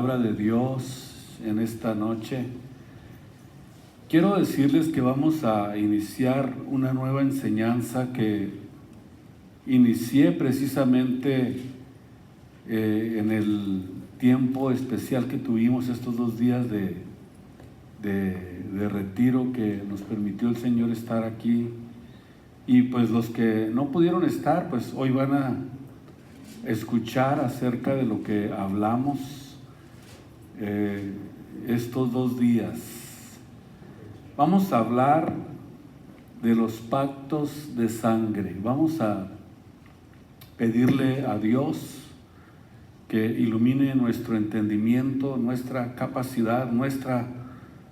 Palabra de Dios en esta noche. Quiero decirles que vamos a iniciar una nueva enseñanza que inicié precisamente en el tiempo especial que tuvimos estos 2 días de retiro que nos permitió el Señor estar aquí. Y pues los que no pudieron estar, pues hoy van a escuchar acerca de lo que hablamos estos 2 días. Vamos a hablar de los pactos de sangre. Vamos a pedirle a Dios que ilumine nuestro entendimiento, nuestra capacidad, nuestra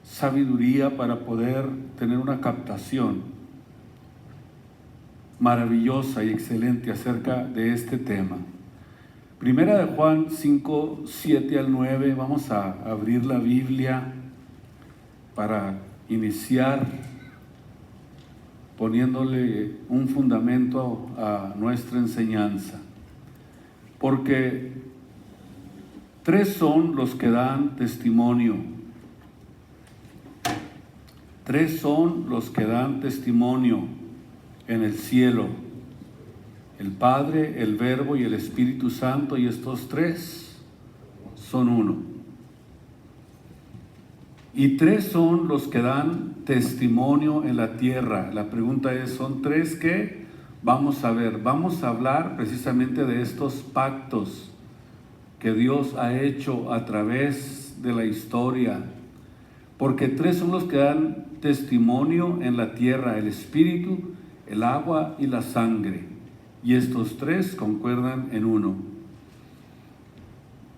sabiduría para poder tener una captación maravillosa y excelente acerca de este tema. Primera de Juan 5, 7 al 9, vamos a abrir la Biblia para iniciar poniéndole un fundamento a nuestra enseñanza. Porque 3 son los que dan testimonio. 3 son los que dan testimonio en el cielo: el Padre, el Verbo y el Espíritu Santo, y estos 3 son uno. Y 3 son los que dan testimonio en la tierra. La pregunta es, ¿son 3 qué? Vamos a ver, vamos a hablar precisamente de estos pactos que Dios ha hecho a través de la historia. Porque 3 son los que dan testimonio en la tierra: el Espíritu, el agua y la sangre. Y estos 3 concuerdan en uno.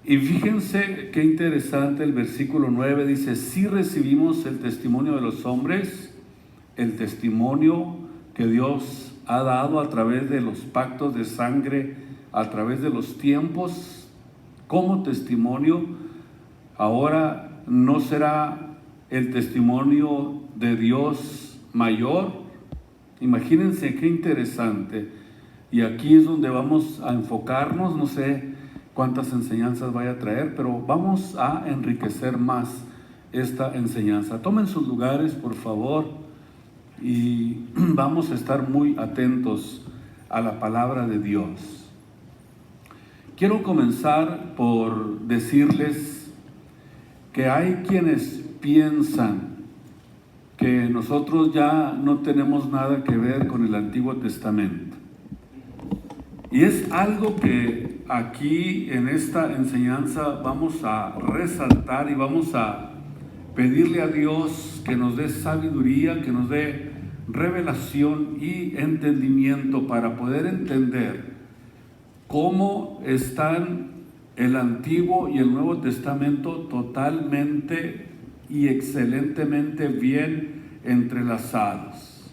Y fíjense qué interesante el versículo 9 dice: si recibimos el testimonio de los hombres, el testimonio que Dios ha dado a través de los pactos de sangre, a través de los tiempos, como testimonio, ahora no será el testimonio de Dios mayor. Imagínense qué interesante. Y aquí es donde vamos a enfocarnos. No sé cuántas enseñanzas vaya a traer, pero vamos a enriquecer más esta enseñanza. Tomen sus lugares, por favor, y vamos a estar muy atentos a la palabra de Dios. Quiero comenzar por decirles que hay quienes piensan que nosotros ya no tenemos nada que ver con el Antiguo Testamento. Y es algo que aquí en esta enseñanza vamos a resaltar y vamos a pedirle a Dios que nos dé sabiduría, que nos dé revelación y entendimiento para poder entender cómo están el Antiguo y el Nuevo Testamento totalmente y excelentemente bien entrelazados.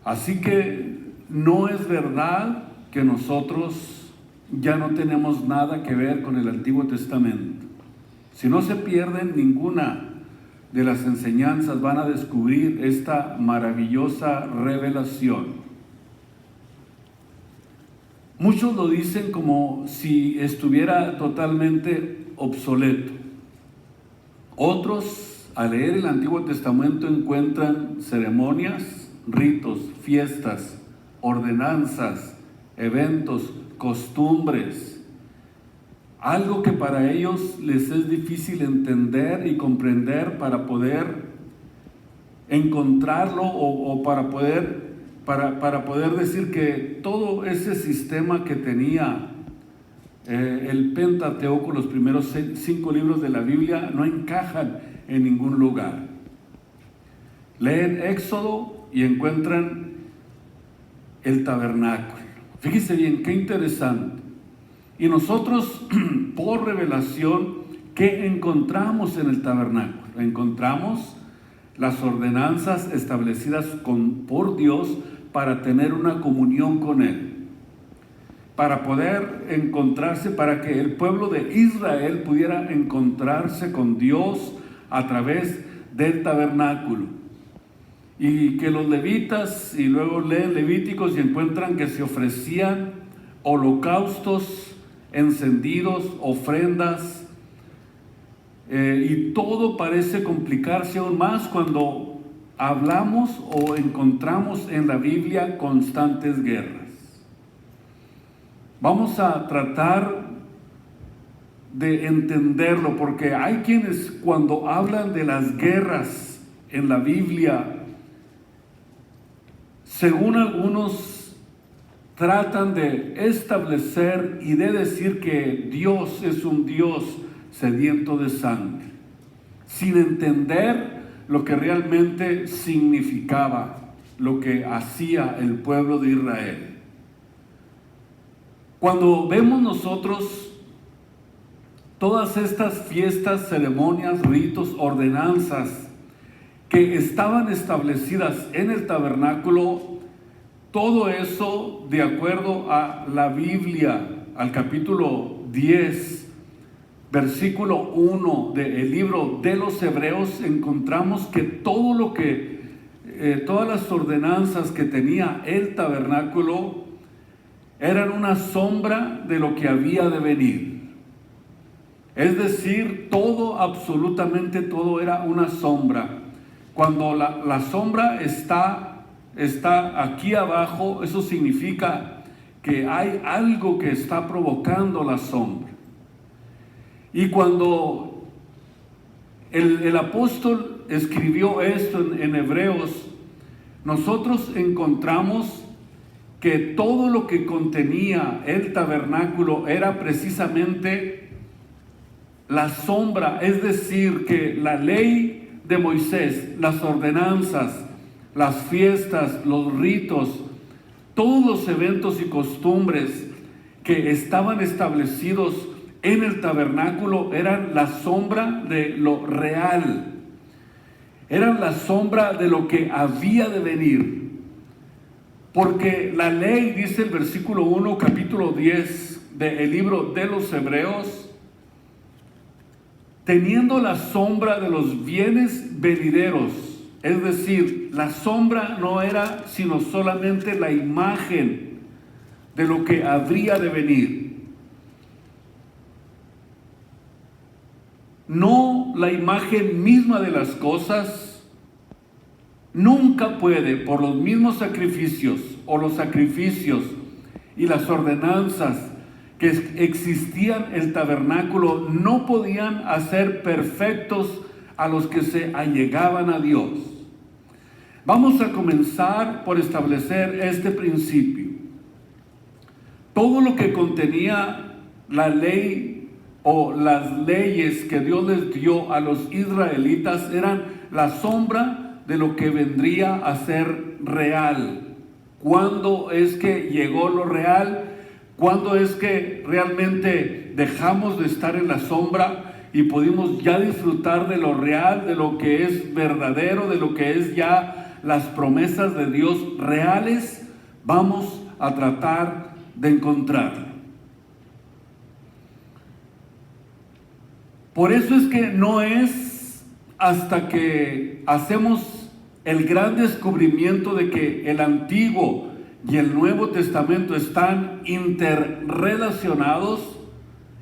Así que no es verdad que nosotros ya no tenemos nada que ver con el Antiguo Testamento. Si no se pierden ninguna de las enseñanzas, van a descubrir esta maravillosa revelación. Muchos lo dicen como si estuviera totalmente obsoleto. Otros, al leer el Antiguo Testamento, encuentran ceremonias, ritos, fiestas, ordenanzas, eventos, costumbres, algo que para ellos les es difícil entender y comprender para poder encontrarlo o para poder decir que todo ese sistema que tenía el Pentateuco, los primeros 5 libros de la Biblia, no encajan en ningún lugar. Leen Éxodo y encuentran el tabernáculo. Fíjese bien, qué interesante. Y nosotros, por revelación, ¿qué encontramos en el tabernáculo? Encontramos las ordenanzas establecidas por Dios para tener una comunión con Él, para poder encontrarse, para que el pueblo de Israel pudiera encontrarse con Dios a través del tabernáculo. Y que los levitas, y luego leen Levíticos y encuentran que se ofrecían holocaustos encendidos, ofrendas y todo parece complicarse aún más cuando hablamos o encontramos en la Biblia constantes guerras. Vamos a tratar de entenderlo, porque hay quienes cuando hablan de las guerras en la Biblia, según algunos, tratan de establecer y de decir que Dios es un Dios sediento de sangre, sin entender lo que realmente significaba lo que hacía el pueblo de Israel. Cuando vemos nosotros todas estas fiestas, ceremonias, ritos, ordenanzas que estaban establecidas en el tabernáculo, todo eso de acuerdo a la Biblia, al capítulo 10, versículo 1 del libro de los Hebreos, encontramos que todo lo que, todas las ordenanzas que tenía el tabernáculo eran una sombra de lo que había de venir. Es decir, todo, absolutamente todo era una sombra. Cuando la sombra está aquí abajo, eso significa que hay algo que está provocando la sombra. Y cuando el apóstol escribió esto en Hebreos, nosotros encontramos que todo lo que contenía el tabernáculo era precisamente la sombra, es decir, que la ley de Moisés, las ordenanzas, las fiestas, los ritos, todos los eventos y costumbres que estaban establecidos en el tabernáculo eran la sombra de lo real, eran la sombra de lo que había de venir. Porque la ley, dice el versículo 1, capítulo 10 del libro de los Hebreos, teniendo la sombra de los bienes venideros, es decir, la sombra no era sino solamente la imagen de lo que habría de venir. No la imagen misma de las cosas. Nunca puede, por los mismos sacrificios o los sacrificios y las ordenanzas que existían en el tabernáculo, no podían hacer perfectos a los que se allegaban a Dios. Vamos a comenzar por establecer este principio. Todo lo que contenía la ley o las leyes que Dios les dio a los israelitas eran la sombra de lo que vendría a ser real. ¿Cuándo es que llegó lo real? ¿Cuándo es que realmente dejamos de estar en la sombra y pudimos ya disfrutar de lo real, de lo que es verdadero, de lo que es ya las promesas de Dios reales? Vamos a tratar de encontrarlo. Por eso es que no es hasta que hacemos el gran descubrimiento de que el Antiguo y el Nuevo Testamento están interrelacionados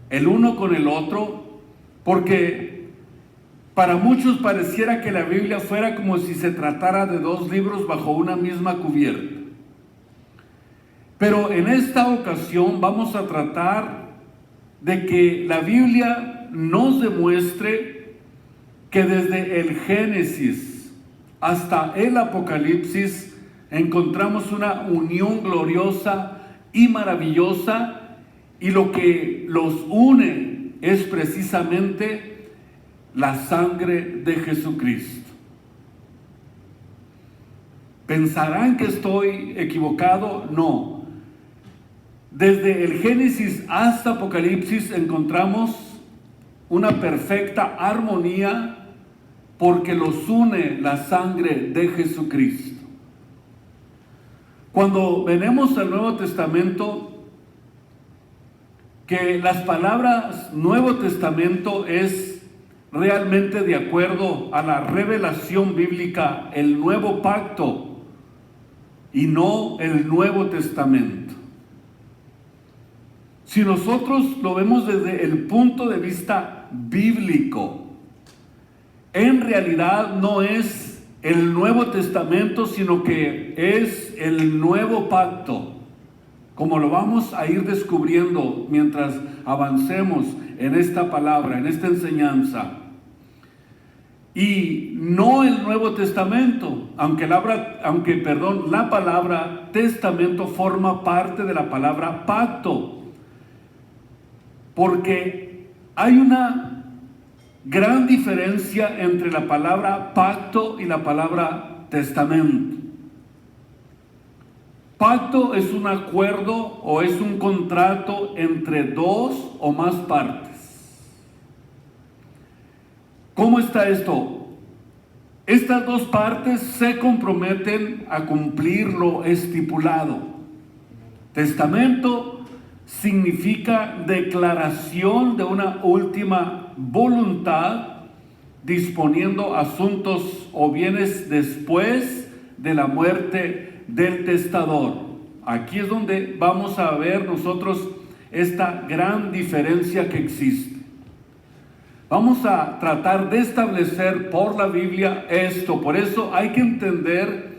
el uno con el otro, porque para muchos pareciera que la Biblia fuera como si se tratara de dos libros bajo una misma cubierta. Pero en esta ocasión vamos a tratar de que la Biblia nos demuestre que desde el Génesis hasta el Apocalipsis encontramos una unión gloriosa y maravillosa, y lo que los une es precisamente la sangre de Jesucristo. ¿Pensarán que estoy equivocado? No. Desde el Génesis hasta Apocalipsis encontramos una perfecta armonía, porque los une la sangre de Jesucristo. Cuando venimos al Nuevo Testamento, que las palabras Nuevo Testamento es realmente de acuerdo a la revelación bíblica, el nuevo pacto y no el Nuevo Testamento. Si nosotros lo vemos desde el punto de vista bíblico, en realidad no es el Nuevo Testamento, sino que es el nuevo pacto, como lo vamos a ir descubriendo mientras avancemos en esta palabra, en esta enseñanza. Y no el Nuevo Testamento, aunque la palabra testamento forma parte de la palabra pacto, porque hay una gran diferencia entre la palabra pacto y la palabra testamento. Pacto es un acuerdo o es un contrato entre dos o más partes. ¿Cómo está esto? Estas dos partes se comprometen a cumplir lo estipulado. Testamento significa declaración de una última voluntad, disponiendo asuntos o bienes después de la muerte del testador. Aquí es donde vamos a ver nosotros esta gran diferencia que existe. Vamos a tratar de establecer por la Biblia esto. Por eso hay que entender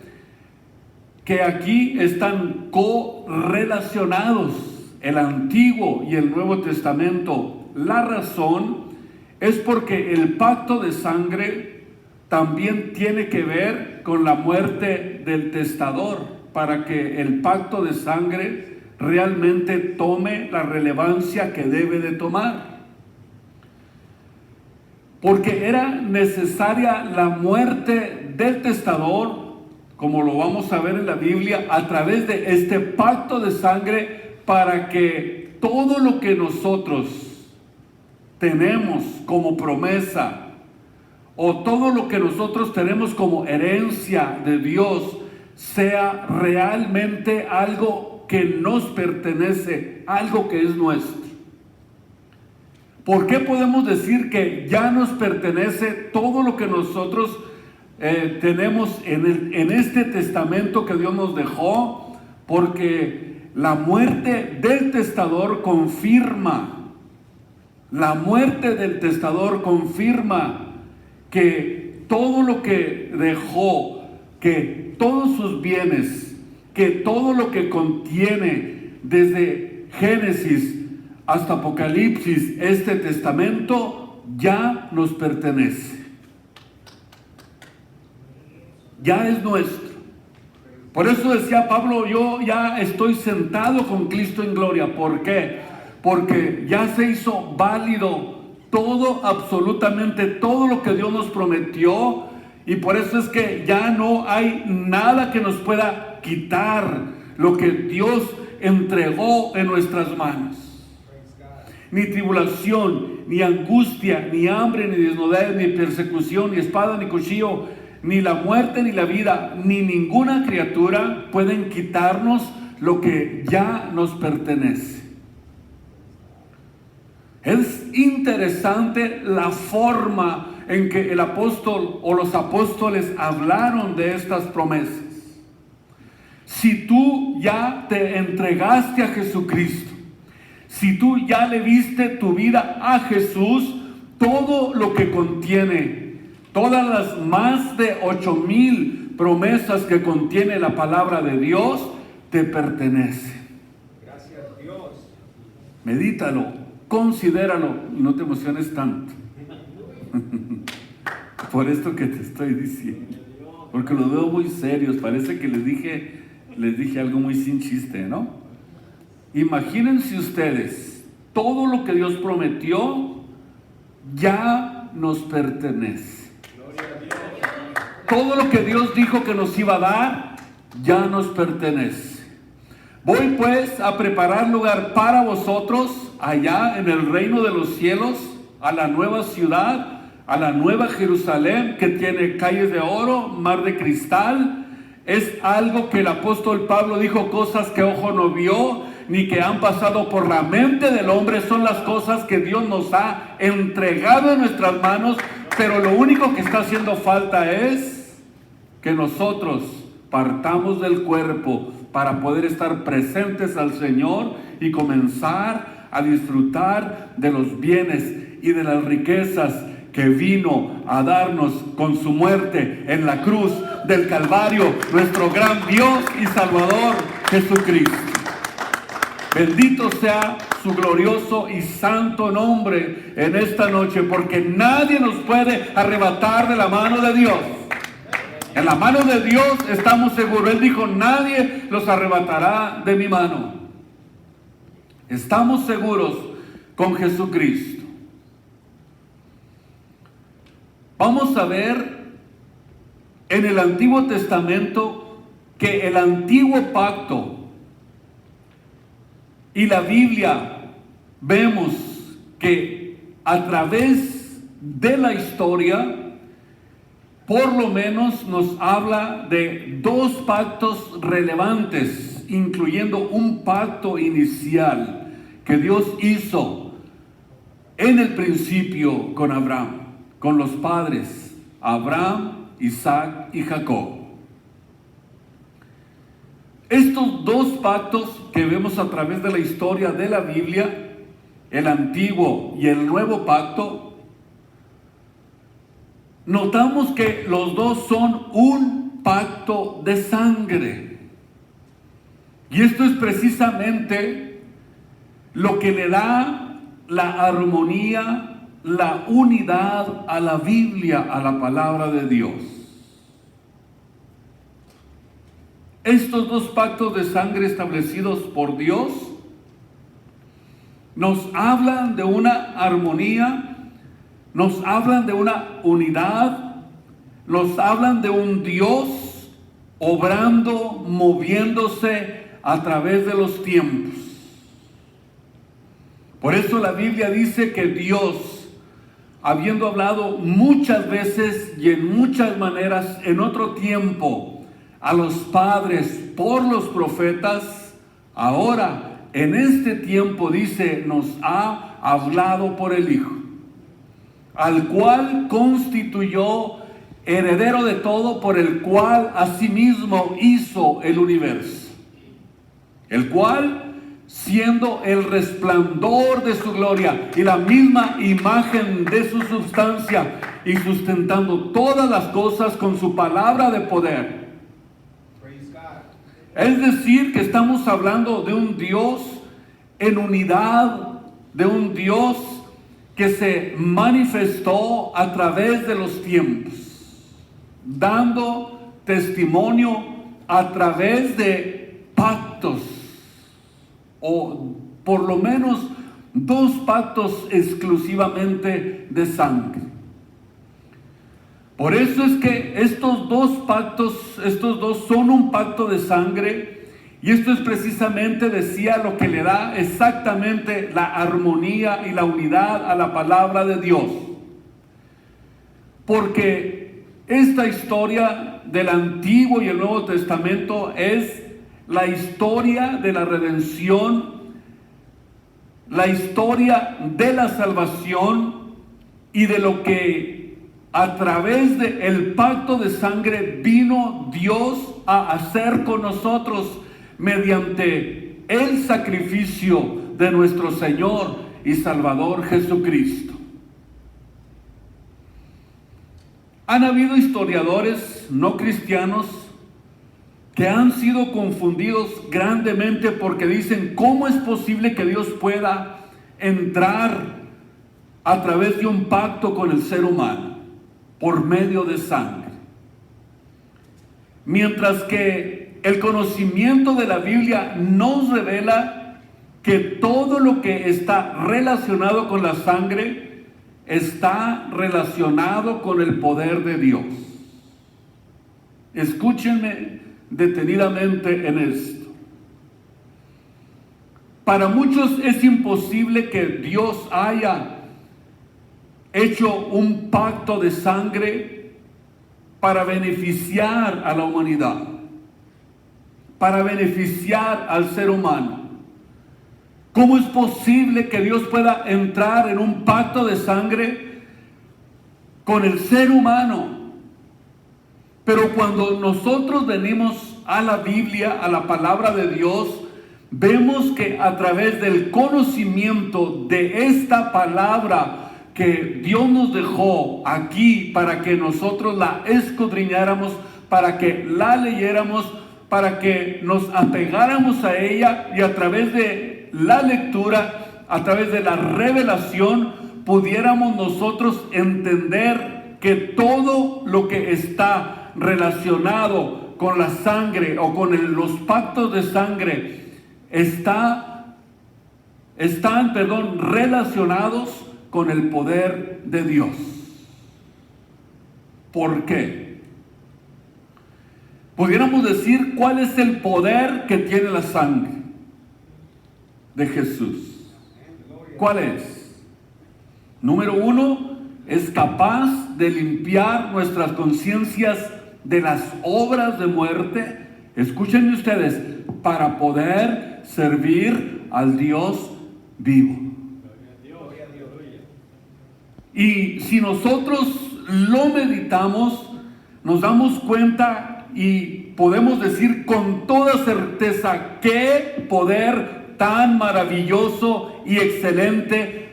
que aquí están correlacionados el Antiguo y el Nuevo Testamento. La razón es porque el pacto de sangre también tiene que ver con la muerte del testador, para que el pacto de sangre realmente tome la relevancia que debe de tomar. Porque era necesaria la muerte del testador, como lo vamos a ver en la Biblia, a través de este pacto de sangre, para que todo lo que nosotros tenemos como promesa, o todo lo que nosotros tenemos como herencia de Dios, sea realmente algo que nos pertenece, algo que es nuestro. ¿Por qué podemos decir que ya nos pertenece todo lo que nosotros tenemos en este testamento que Dios nos dejó? Porque la muerte del testador confirma, que todo lo que dejó, que todos sus bienes, que todo lo que contiene desde Génesis hasta Apocalipsis, este testamento ya nos pertenece. Ya es nuestro. Por eso decía Pablo, yo ya estoy sentado con Cristo en gloria. ¿Por qué? Porque ya se hizo válido todo, absolutamente todo lo que Dios nos prometió. Y por eso es que ya no hay nada que nos pueda quitar lo que Dios entregó en nuestras manos. Ni tribulación, ni angustia, ni hambre, ni desnudez, ni persecución, ni espada, ni cuchillo, ni la muerte, ni la vida, ni ninguna criatura pueden quitarnos lo que ya nos pertenece. Es interesante la forma en que el apóstol o los apóstoles hablaron de estas promesas. Si tú ya te entregaste a Jesucristo, si tú ya le diste tu vida a Jesús, todo lo que contiene, todas las más de 8,000 promesas que contiene la palabra de Dios, te pertenece. Gracias, Dios. Medítalo, considéralo y no te emociones tanto. Por esto que te estoy diciendo. Porque los veo muy serios, parece que les dije algo muy sin chiste, ¿no? Imagínense ustedes, todo lo que Dios prometió ya nos pertenece. Todo lo que Dios dijo que nos iba a dar, ya nos pertenece. Voy pues a preparar lugar para vosotros allá en el reino de los cielos, a la nueva ciudad, a la nueva Jerusalén, que tiene calles de oro, mar de cristal. Es algo que el apóstol Pablo dijo, cosas que ojo no vio, ni que han pasado por la mente del hombre. Son las cosas que Dios nos ha entregado en nuestras manos, pero lo único que está haciendo falta es que nosotros partamos del cuerpo para poder estar presentes al Señor y comenzar a disfrutar de los bienes y de las riquezas que vino a darnos con su muerte en la cruz del Calvario, nuestro gran Dios y Salvador Jesucristo. Bendito sea su glorioso y santo nombre en esta noche, porque nadie nos puede arrebatar de la mano de Dios. En la mano de Dios estamos seguros. Él dijo, nadie los arrebatará de mi mano. Estamos seguros con Jesucristo. Vamos a ver en el Antiguo Testamento que el Antiguo Pacto y la Biblia, vemos que a través de la historia, por lo menos nos habla de dos pactos relevantes, incluyendo un pacto inicial que Dios hizo en el principio con Abraham, con los padres, Abraham, Isaac y Jacob. Estos dos pactos que vemos a través de la historia de la Biblia, el Antiguo y el Nuevo Pacto, notamos que los dos son un pacto de sangre. Y esto es precisamente lo que le da la armonía, la unidad a la Biblia, a la palabra de Dios. Estos dos pactos de sangre establecidos por Dios nos hablan de una armonía, nos hablan de una unidad, nos hablan de un Dios obrando, moviéndose a través de los tiempos. Por eso la Biblia dice que Dios, habiendo hablado muchas veces y en muchas maneras en otro tiempo a los padres por los profetas, ahora en este tiempo, dice, nos ha hablado por el Hijo, al cual constituyó heredero de todo, por el cual asimismo hizo el universo, el cual, siendo el resplandor de su gloria y la misma imagen de su sustancia, y sustentando todas las cosas con su palabra de poder. Es decir, que estamos hablando de un Dios en unidad, de un Dios que se manifestó a través de los tiempos, dando testimonio a través de pactos, o por lo menos dos pactos exclusivamente de sangre. Por eso es que estos dos pactos, estos dos son un pacto de sangre, y esto es precisamente, decía, lo que le da exactamente la armonía y la unidad a la palabra de Dios. Porque esta historia del Antiguo y el Nuevo Testamento es la historia de la redención, la historia de la salvación y de lo que a través del pacto de sangre vino Dios a hacer con nosotros mediante el sacrificio de nuestro Señor y Salvador Jesucristo. Han habido historiadores no cristianos que han sido confundidos grandemente porque dicen, ¿cómo es posible que Dios pueda entrar a través de un pacto con el ser humano por medio de sangre? Mientras que el conocimiento de la Biblia nos revela que todo lo que está relacionado con la sangre está relacionado con el poder de Dios. Escúchenme detenidamente en esto. Para muchos es imposible que Dios haya hecho un pacto de sangre para beneficiar a la humanidad, para beneficiar al ser humano. ¿Cómo es posible que Dios pueda entrar en un pacto de sangre con el ser humano? Pero cuando nosotros venimos a la Biblia, a la palabra de Dios, vemos que a través del conocimiento de esta palabra que Dios nos dejó aquí para que nosotros la escudriñáramos, para que la leyéramos, para que nos apegáramos a ella y a través de la lectura, a través de la revelación, pudiéramos nosotros entender que todo lo que está relacionado con la sangre o con los pactos de sangre están relacionados con el poder de Dios. ¿Por qué? Pudiéramos decir cuál es el poder que tiene la sangre de Jesús. ¿Cuál es? Número uno, es capaz de limpiar nuestras conciencias de las obras de muerte. Escúchenme ustedes, para poder servir al Dios vivo. Y si nosotros lo meditamos, nos damos cuenta y podemos decir con toda certeza qué poder tan maravilloso y excelente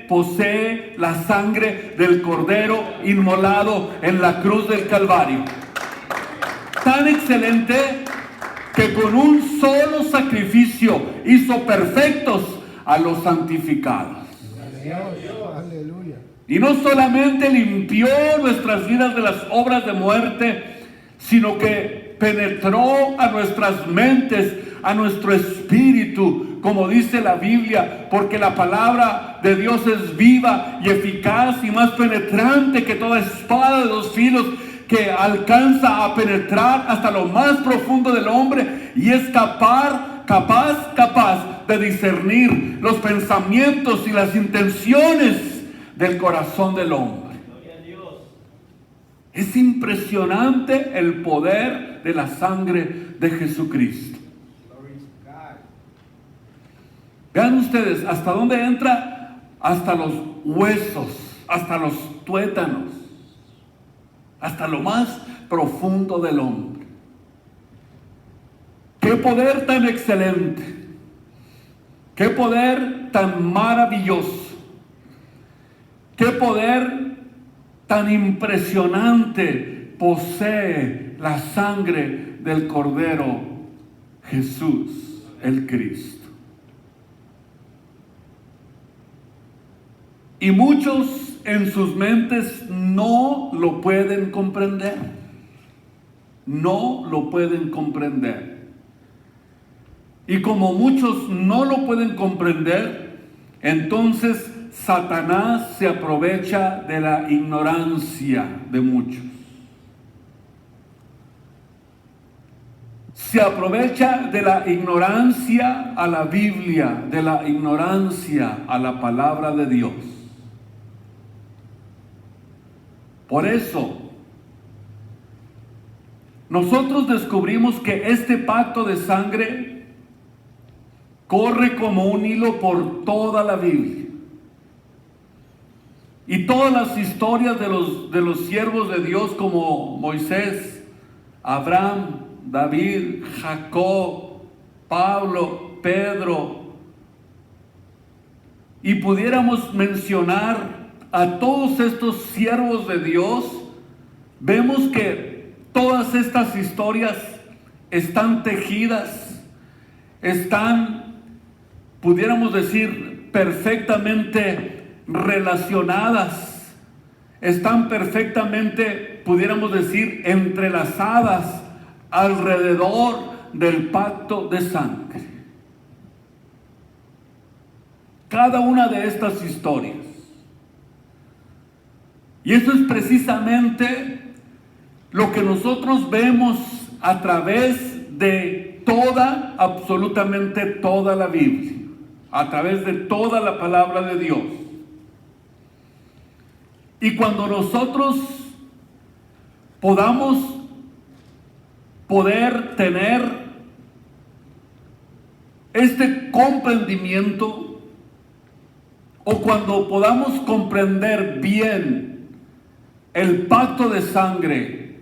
posee la sangre del Cordero inmolado en la cruz del Calvario. Tan excelente que con un solo sacrificio hizo perfectos a los santificados. Aleluya. Y no solamente limpió nuestras vidas de las obras de muerte, sino que penetró a nuestras mentes, a nuestro espíritu, como dice la Biblia, porque la palabra de Dios es viva y eficaz y más penetrante que toda espada de dos filos, que alcanza a penetrar hasta lo más profundo del hombre y es capaz de discernir los pensamientos y las intenciones del corazón del hombre. Es impresionante el poder de la sangre de Jesucristo. Vean ustedes hasta dónde entra, hasta los huesos, hasta los tuétanos, hasta lo más profundo del hombre. Qué poder tan excelente, qué poder tan maravilloso, qué poder tan impresionante posee la sangre del Cordero Jesús, el Cristo. Y muchos en sus mentes no lo pueden comprender. No lo pueden comprender. Y como muchos no lo pueden comprender, entonces Satanás se aprovecha de la ignorancia de muchos. Se aprovecha de la ignorancia a la Biblia, de la ignorancia a la palabra de Dios. Por eso, nosotros descubrimos que este pacto de sangre corre como un hilo por toda la Biblia. Y todas las historias de los siervos de Dios como Moisés, Abraham, David, Jacob, Pablo, Pedro, y pudiéramos mencionar a todos estos siervos de Dios, vemos que todas estas historias están tejidas, pudiéramos decir, perfectamente relacionadas, están perfectamente, pudiéramos decir, entrelazadas alrededor del pacto de sangre. Cada una de estas historias. Y eso es precisamente lo que nosotros vemos a través de absolutamente toda la Biblia, a través de toda la palabra de Dios. Y cuando nosotros poder tener este comprendimiento, o cuando podamos comprender bien el pacto de sangre,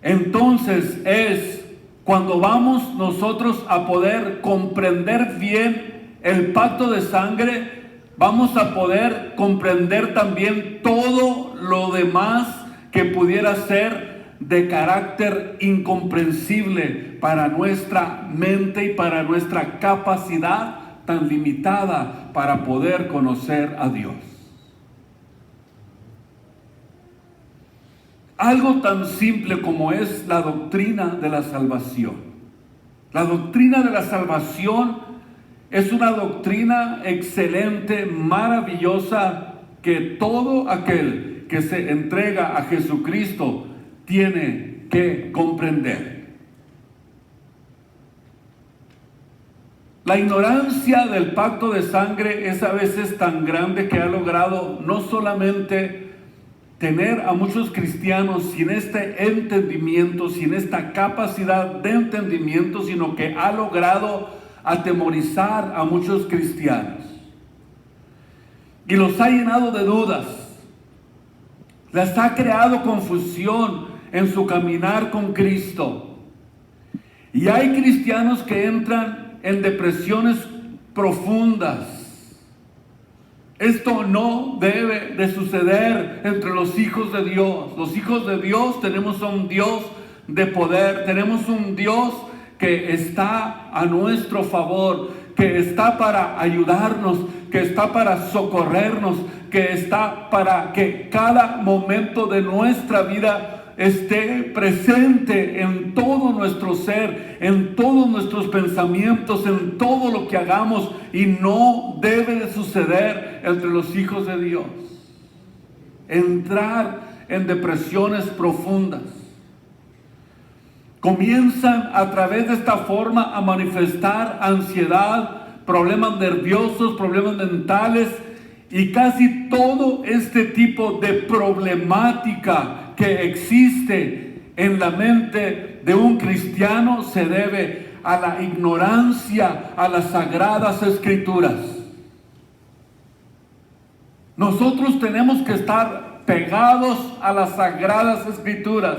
entonces es cuando vamos nosotros a poder comprender bien el pacto de sangre, vamos a poder comprender también todo lo demás que pudiera ser de carácter incomprensible para nuestra mente y para nuestra capacidad tan limitada para poder conocer a Dios. Algo tan simple como es la doctrina de la salvación. La doctrina de la salvación es una doctrina excelente, maravillosa, que todo aquel que se entrega a Jesucristo tiene que comprender. La ignorancia del pacto de sangre es a veces tan grande que ha logrado no solamente tener a muchos cristianos sin este entendimiento, sin esta capacidad de entendimiento, sino que ha logrado atemorizar a muchos cristianos y los ha llenado de dudas, les ha creado confusión en su caminar con Cristo. Y hay cristianos que entran en depresiones profundas. Esto no debe de suceder entre los hijos de Dios. Los hijos de Dios tenemos un Dios de poder, tenemos un Dios que está a nuestro favor, que está para ayudarnos, que está para socorrernos, que está para que cada momento de nuestra vida esté presente en todo nuestro ser, en todos nuestros pensamientos, en todo lo que hagamos, y no debe de suceder entre los hijos de Dios. Entrar en depresiones profundas. Comienzan a través de esta forma a manifestar ansiedad, problemas nerviosos, problemas mentales, y casi todo este tipo de problemática que existe en la mente de un cristiano se debe a la ignorancia a las sagradas escrituras. Nosotros tenemos que estar pegados a las sagradas escrituras.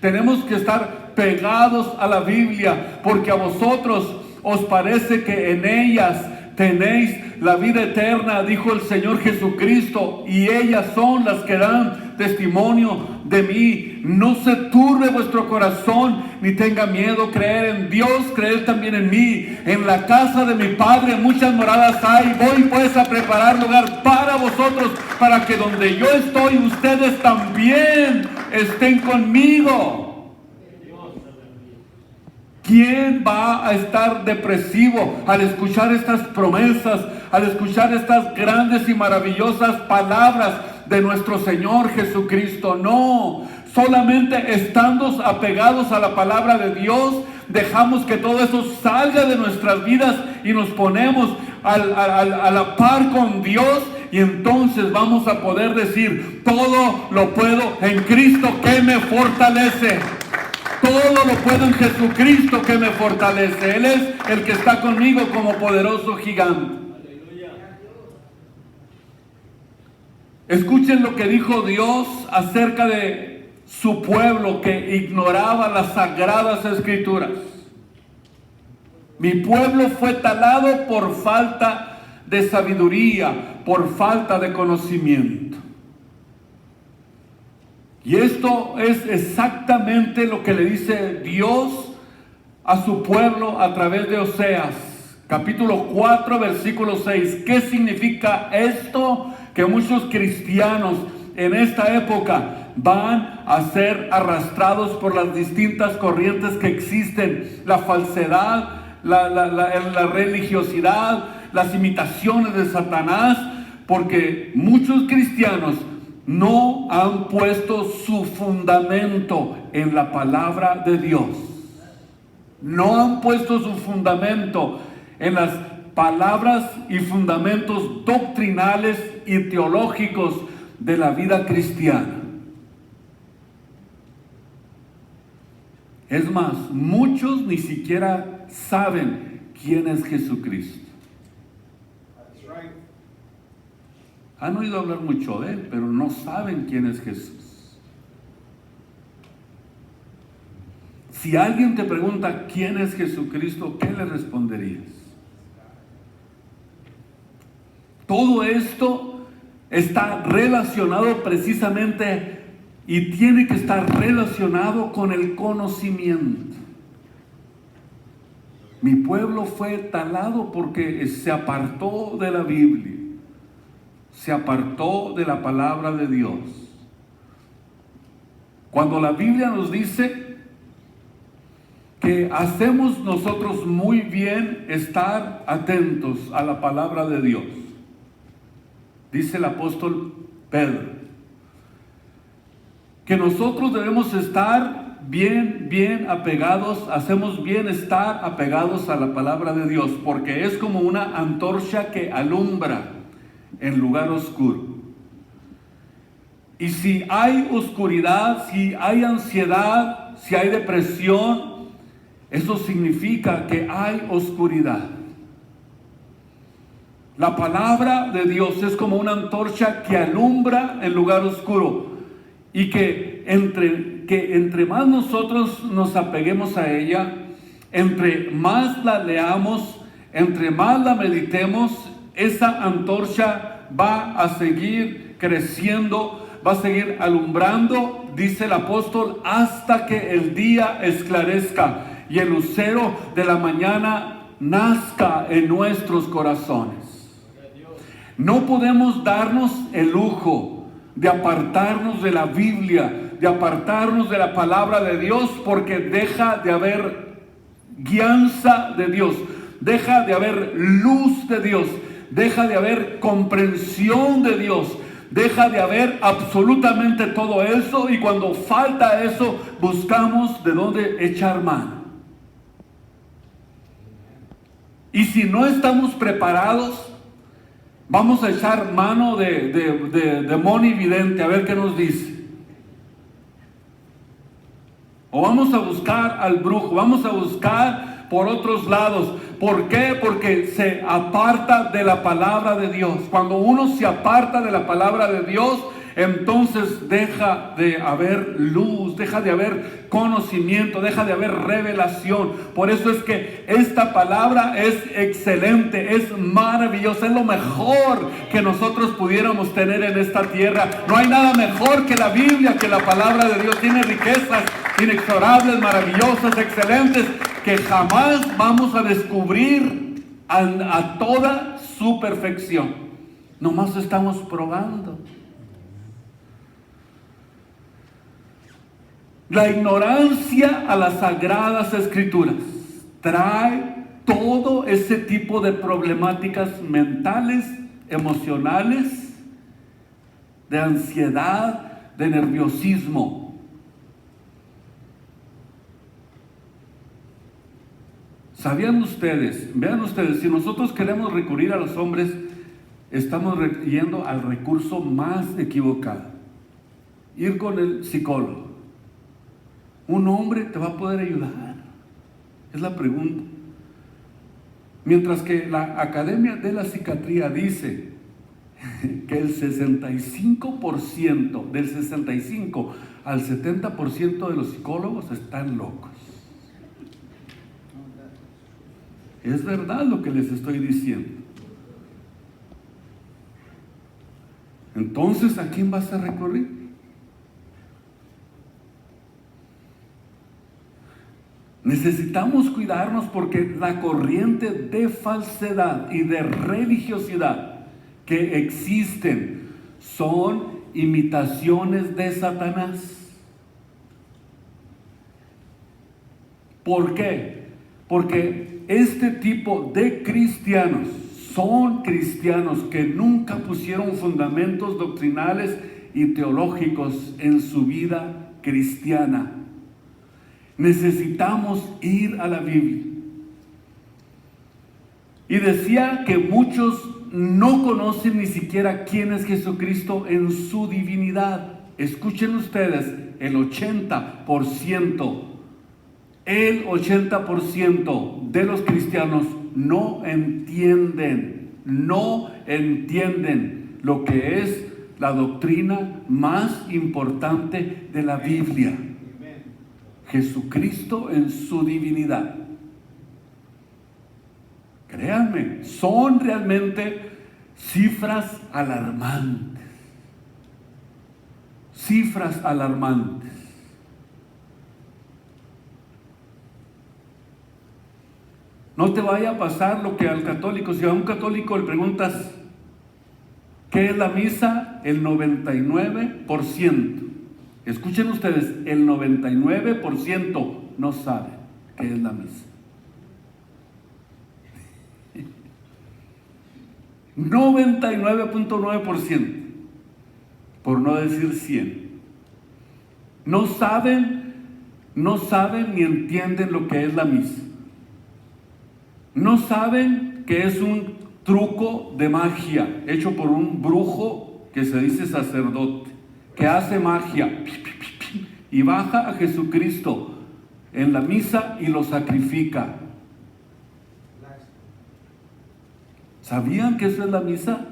Tenemos que estar pegados a la Biblia, porque a vosotros os parece que en ellas tenéis la vida eterna, dijo el Señor Jesucristo, y ellas son las que dan testimonio de mí. No se turbe vuestro corazón, ni tenga miedo. Creer en Dios, creer también en mí. En la casa de mi Padre muchas moradas hay. Voy pues a preparar lugar para vosotros, para que donde yo estoy, ustedes también estén conmigo. ¿Quién va a estar depresivo al escuchar estas promesas, al escuchar estas grandes y maravillosas palabras de nuestro Señor Jesucristo? No, solamente estando apegados a la palabra de Dios, dejamos que todo eso salga de nuestras vidas y nos ponemos a la par con Dios, y entonces vamos a poder decir: todo lo puedo en Cristo que me fortalece. Todo lo puedo en Jesucristo que me fortalece. Él es el que está conmigo como poderoso gigante. Escuchen lo que dijo Dios acerca de su pueblo que ignoraba las sagradas escrituras. Mi pueblo fue talado por falta de sabiduría, por falta de conocimiento. Y esto es exactamente lo que le dice Dios a su pueblo a través de Oseas, capítulo 4, versículo 6. ¿Qué significa esto? Que muchos cristianos en esta época van a ser arrastrados por las distintas corrientes que existen, la falsedad, la religiosidad, las imitaciones de Satanás, porque muchos cristianos no han puesto su fundamento en la palabra de Dios. No han puesto su fundamento en las palabras y fundamentos doctrinales y teológicos de la vida cristiana. Es más, muchos ni siquiera saben quién es Jesucristo. Han oído hablar mucho de Él, pero no saben quién es Jesús. Si alguien te pregunta quién es Jesucristo, ¿qué le responderías? Todo esto está relacionado precisamente y tiene que estar relacionado con el conocimiento. Mi pueblo fue talado porque se apartó de la Biblia, se apartó de la palabra de Dios. Cuando la Biblia nos dice que hacemos nosotros muy bien estar atentos a la palabra de Dios, dice el apóstol Pedro, que nosotros debemos estar bien apegados, hacemos bien estar apegados a la palabra de Dios, porque es como una antorcha que alumbra en lugar oscuro. Y si hay oscuridad, si hay ansiedad, si hay depresión, eso significa que hay oscuridad. La palabra de Dios es como una antorcha que alumbra en lugar oscuro, y que entre más nosotros nos apeguemos a ella, entre más la leamos, entre más la meditemos, esa antorcha va a seguir creciendo, va a seguir alumbrando, dice el apóstol, hasta que el día esclarezca y el lucero de la mañana nazca en nuestros corazones. No podemos darnos el lujo de apartarnos de la Biblia, de apartarnos de la palabra de Dios, porque deja de haber guianza de Dios, deja de haber luz de Dios, deja de haber comprensión de Dios, deja de haber absolutamente todo eso, y cuando falta eso, buscamos de dónde echar mano. Y si no estamos preparados, vamos a echar mano de Moni Vidente, a ver qué nos dice. O vamos a buscar al brujo, vamos a buscar por otros lados. ¿Por qué? Porque se aparta de la palabra de Dios. Cuando uno se aparta de la palabra de Dios, entonces deja de haber luz, deja de haber conocimiento, deja de haber revelación. Por eso es que esta palabra es excelente, es maravillosa, es lo mejor que nosotros pudiéramos tener en esta tierra. No hay nada mejor que la Biblia, que la palabra de Dios. Tiene riquezas inexorables, maravillosas, excelentes, que jamás vamos a descubrir a toda su perfección. Nomás estamos probando. La ignorancia a las sagradas escrituras trae todo ese tipo de problemáticas mentales, emocionales, de ansiedad, de nerviosismo. ¿Sabían ustedes? Vean ustedes, si nosotros queremos recurrir a los hombres, estamos yendo al recurso más equivocado. Ir con el psicólogo. ¿Un hombre te va a poder ayudar? Es la pregunta. Mientras que la Academia de la Psiquiatría dice que el 65%, del 65 al 70% de los psicólogos están locos. Es verdad lo que les estoy diciendo. Entonces, ¿a quién vas a recurrir? Necesitamos cuidarnos, porque la corriente de falsedad y de religiosidad que existen son imitaciones de Satanás. ¿Por qué? Porque este tipo de cristianos son cristianos que nunca pusieron fundamentos doctrinales y teológicos en su vida cristiana. Necesitamos ir a la Biblia. Y decía que muchos no conocen ni siquiera quién es Jesucristo en su divinidad. Escuchen ustedes, el 80% de los cristianos no entienden lo que es la doctrina más importante de la Biblia. Jesucristo en su divinidad. Créanme, son realmente cifras alarmantes. Cifras alarmantes. No te vaya a pasar lo que al católico, si a un católico le preguntas ¿qué es la misa? El 99%, escuchen ustedes, el 99% no sabe qué es la misa. 99.9%, por no decir 100. No saben ni entienden lo que es la misa. No saben que es un truco de magia hecho por un brujo que se dice sacerdote, que hace magia y baja a Jesucristo en la misa y lo sacrifica. ¿Sabían que eso es la misa?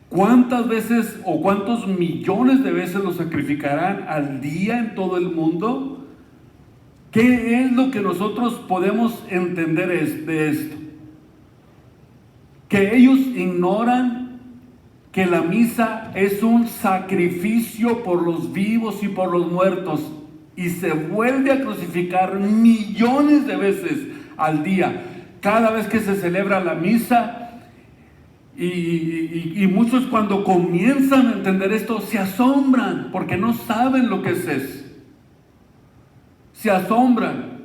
¿Cuántas veces o cuántos millones de veces lo sacrificarán al día en todo el mundo? ¿Qué es lo que nosotros podemos entender de esto? Que ellos ignoran que la misa es un sacrificio por los vivos y por los muertos, y se vuelve a crucificar millones de veces al día, cada vez que se celebra la misa. Y muchos, cuando comienzan a entender esto, se asombran porque no saben lo que es eso. Se asombran.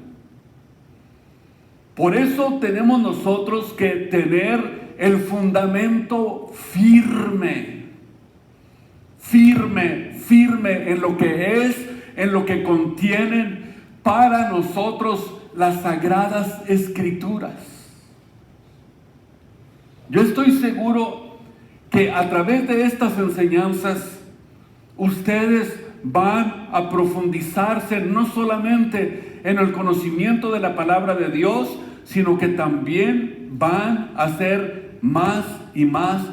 Por eso tenemos nosotros que tener el fundamento firme en lo que es, en lo que contienen para nosotros las Sagradas Escrituras. Yo estoy seguro que a través de estas enseñanzas ustedes van a profundizarse no solamente en el conocimiento de la palabra de Dios, sino que también van a ser más y más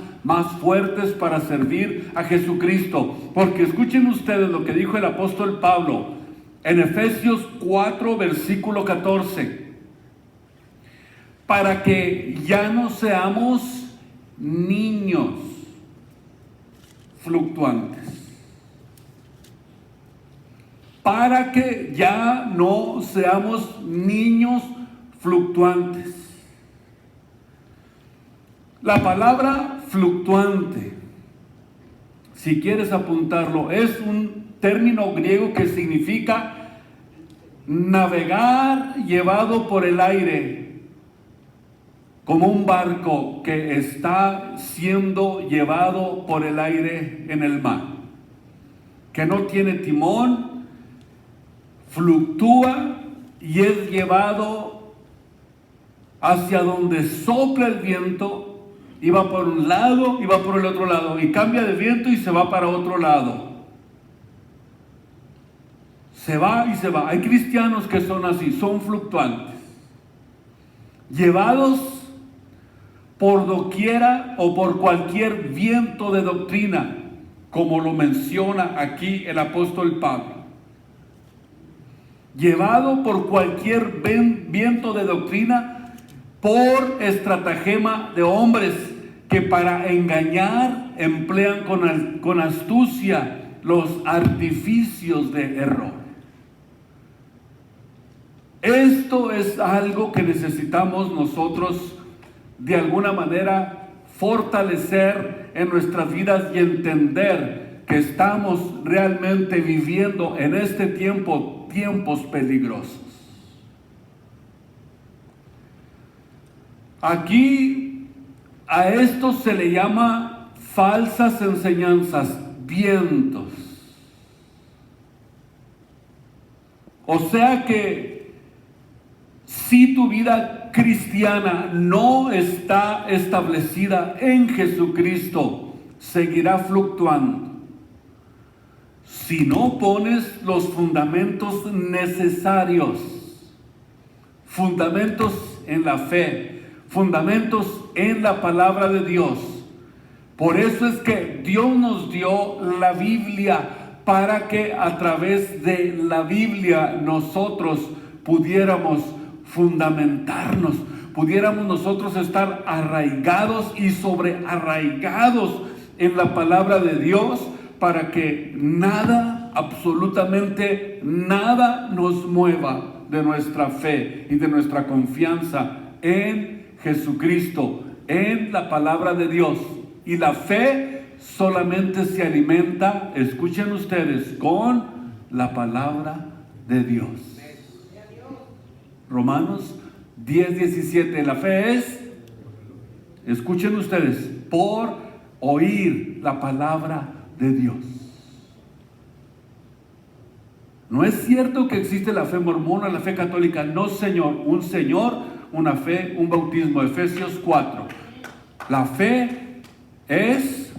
fuertes para servir a Jesucristo. Porque escuchen ustedes lo que dijo el apóstol Pablo en Efesios 4, versículo 14. Para que ya no seamos niños fluctuantes. Para que ya no seamos niños fluctuantes. La palabra fluctuante, si quieres apuntarlo, es un término griego que significa navegar llevado por el aire, como un barco que está siendo llevado por el aire en el mar, que no tiene timón, fluctúa y es llevado hacia donde sopla el viento, y va por un lado y va por el otro lado, y cambia de viento y se va para otro lado. Se va y se va. Hay cristianos que son así, son fluctuantes, llevados por doquiera o por cualquier viento de doctrina, como lo menciona aquí el apóstol Pablo. Llevado por cualquier viento de doctrina, por estratagema de hombres que para engañar emplean con astucia los artificios de error. Esto es algo que necesitamos nosotros de alguna manera fortalecer en nuestras vidas y entender que estamos realmente viviendo en este tiempo tiempos peligrosos. Aquí a esto se le llama falsas enseñanzas, vientos. O sea que si tu vida cristiana no está establecida en Jesucristo, seguirá fluctuando. Si no pones los fundamentos necesarios, fundamentos en la fe, fundamentos en la palabra de Dios. Por eso es que Dios nos dio la Biblia, para que a través de la Biblia nosotros pudiéramos fundamentarnos, pudiéramos nosotros estar arraigados y sobrearraigados en la palabra de Dios, para que nada, absolutamente nada, nos mueva de nuestra fe y de nuestra confianza en Jesucristo, en la palabra de Dios. Y la fe solamente se alimenta, escuchen ustedes, con la palabra de Dios. Romanos 10:17, la fe es, escuchen ustedes, por oír la palabra de Dios. No es cierto que existe la fe mormona, la fe católica. No, Señor, un Señor, una fe, un bautismo. Efesios 4. La fe es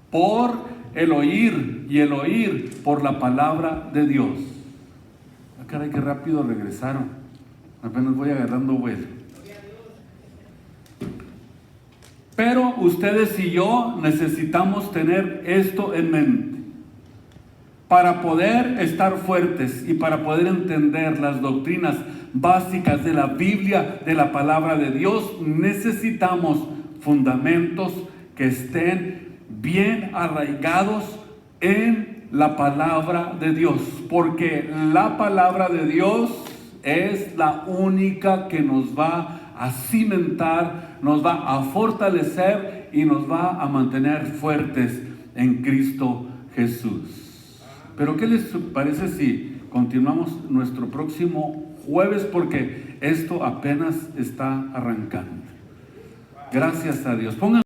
por el oír, y el oír por la palabra de Dios. Ah, caray, qué rápido regresaron. Apenas voy agarrando vuelo. Pero ustedes y yo necesitamos tener esto en mente. Para poder estar fuertes y para poder entender las doctrinas básicas de la Biblia, de la palabra de Dios, necesitamos fundamentos que estén bien arraigados en la palabra de Dios. Porque la palabra de Dios es la única que nos va a cimentar, nos va a fortalecer y nos va a mantener fuertes en Cristo Jesús. Pero ¿qué les parece si continuamos nuestro próximo jueves? Porque esto apenas está arrancando. Gracias a Dios. Pongan